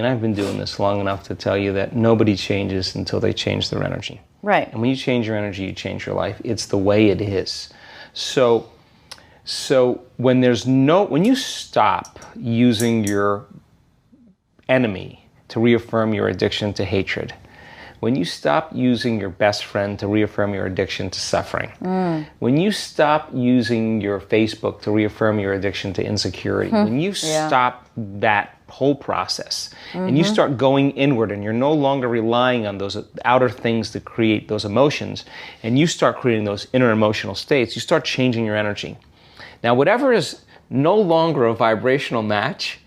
And I've been doing this long enough to tell you that nobody changes until they change their energy. Right. And when you change your energy, you change your life. It's the way it is. So when you stop using your enemy to reaffirm your addiction to hatred, when you stop using your best friend to reaffirm your addiction to suffering, when you stop using your Facebook to reaffirm your addiction to insecurity, when you stop that whole process and you start going inward and you're no longer relying on those outer things to create those emotions, and you start creating those inner emotional states, you start changing your energy. Now, whatever is no longer a vibrational match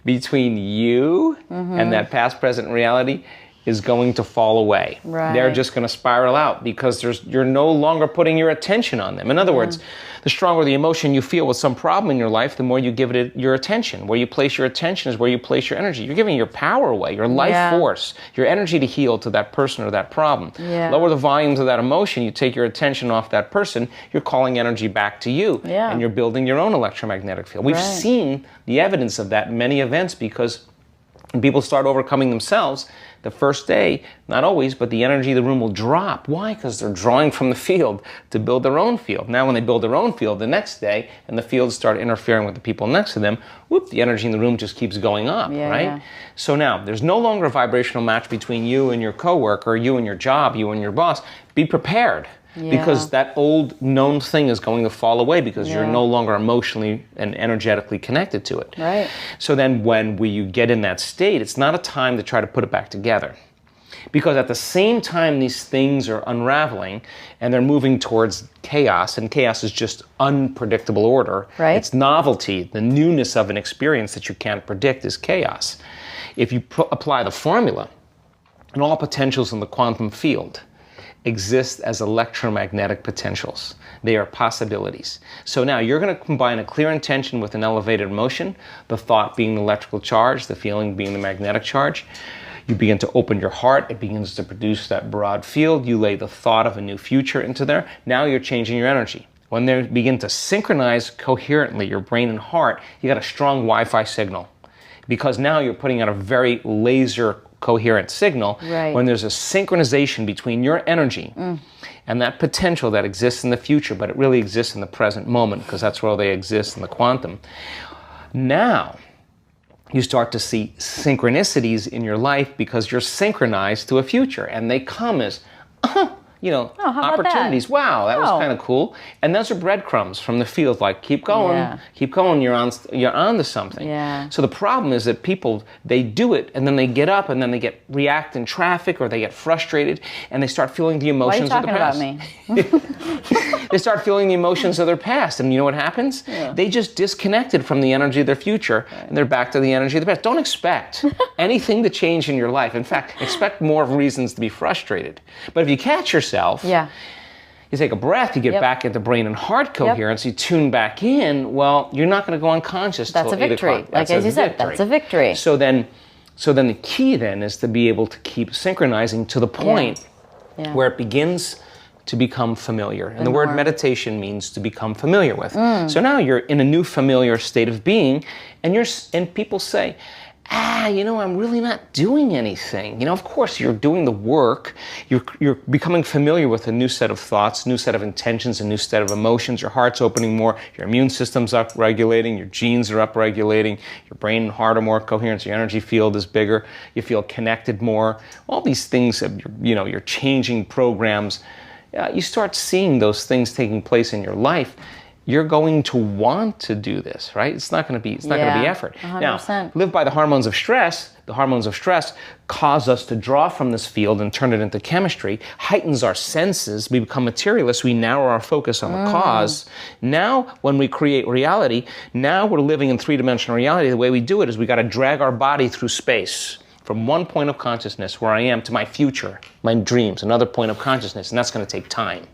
between you and that past, present reality is going to fall away. Right. They're just going to spiral out because you're no longer putting your attention on them. In other words, the stronger the emotion you feel with some problem in your life, the more you give it your attention. Where you place your attention is where you place your energy. You're giving your power away, your life force, your energy to heal to that person or that problem. Yeah. Lower the volumes of that emotion, you take your attention off that person, you're calling energy back to you. Yeah. And you're building your own electromagnetic field. We've seen the evidence of that in many events, because when people start overcoming themselves, the first day, not always, but the energy of the room will drop. Why? Because they're drawing from the field to build their own field. Now when they build their own field the next day and the fields start interfering with the people next to them, whoop, the energy in the room just keeps going up, right? Yeah. So now, there's no longer a vibrational match between you and your coworker, you and your job, you and your boss. Be prepared. Because that old known thing is going to fall away because you're no longer emotionally and energetically connected to it. Right. So then when you get in that state, it's not a time to try to put it back together. Because at the same time these things are unraveling and they're moving towards chaos, and chaos is just unpredictable order. Right. It's novelty, the newness of an experience that you can't predict is chaos. If you apply the formula, and all potentials in the quantum field exist as electromagnetic potentials. They are possibilities. So now you're going to combine a clear intention with an elevated emotion, the thought being the electrical charge, the feeling being the magnetic charge. You begin to open your heart. It begins to produce that broad field. You lay the thought of a new future into there. Now you're changing your energy. When they begin to synchronize coherently, your brain and heart, you got a strong Wi-Fi signal. Because now you're putting out a very laser coherent signal. Right. When there's a synchronization between your energy and that potential that exists in the future, but it really exists in the present moment because that's where they exist in the quantum. Now you start to see synchronicities in your life because you're synchronized to a future, and they come as opportunities. Wow, that was kind of cool. And those are breadcrumbs from the field, like keep going, you're on to something. Yeah. So the problem is that people, they do it and then they get up and then they react in traffic, or they get frustrated and they start feeling the emotions of the past. Why are you talking about me? They start feeling the emotions of their past, and you know what happens? They just disconnected from the energy of their future, and they're back to the energy of the past. Don't expect anything to change in your life. In fact, expect more reasons to be frustrated. But if you catch yourself, you take a breath, you get back into brain and heart coherence, you tune back in, well, you're not going to go unconscious till 8 o'clock. That's a victory. Like as you said, that's a victory. So then the key then is to be able to keep synchronizing to the point where it begins to become familiar. And the word meditation means to become familiar with. So now you're in a new familiar state of being, and people say, I'm really not doing anything. Of course, you're doing the work. You're becoming familiar with a new set of thoughts, new set of intentions, a new set of emotions. Your heart's opening more. Your immune system's up-regulating. Your genes are up-regulating. Your brain and heart are more coherent. Your energy field is bigger. You feel connected more. All these things, you're changing programs. You start seeing those things taking place in your life. You're going to want to do this, right? It's not going to be effort. 100%. Now, live by the hormones of stress. The hormones of stress cause us to draw from this field and turn it into chemistry, heightens our senses. We become materialists. We narrow our focus on the cause. Now, when we create reality, now we're living in three-dimensional reality. The way we do it is we got to drag our body through space from one point of consciousness where I am to my future, my dreams, another point of consciousness, and that's going to take time.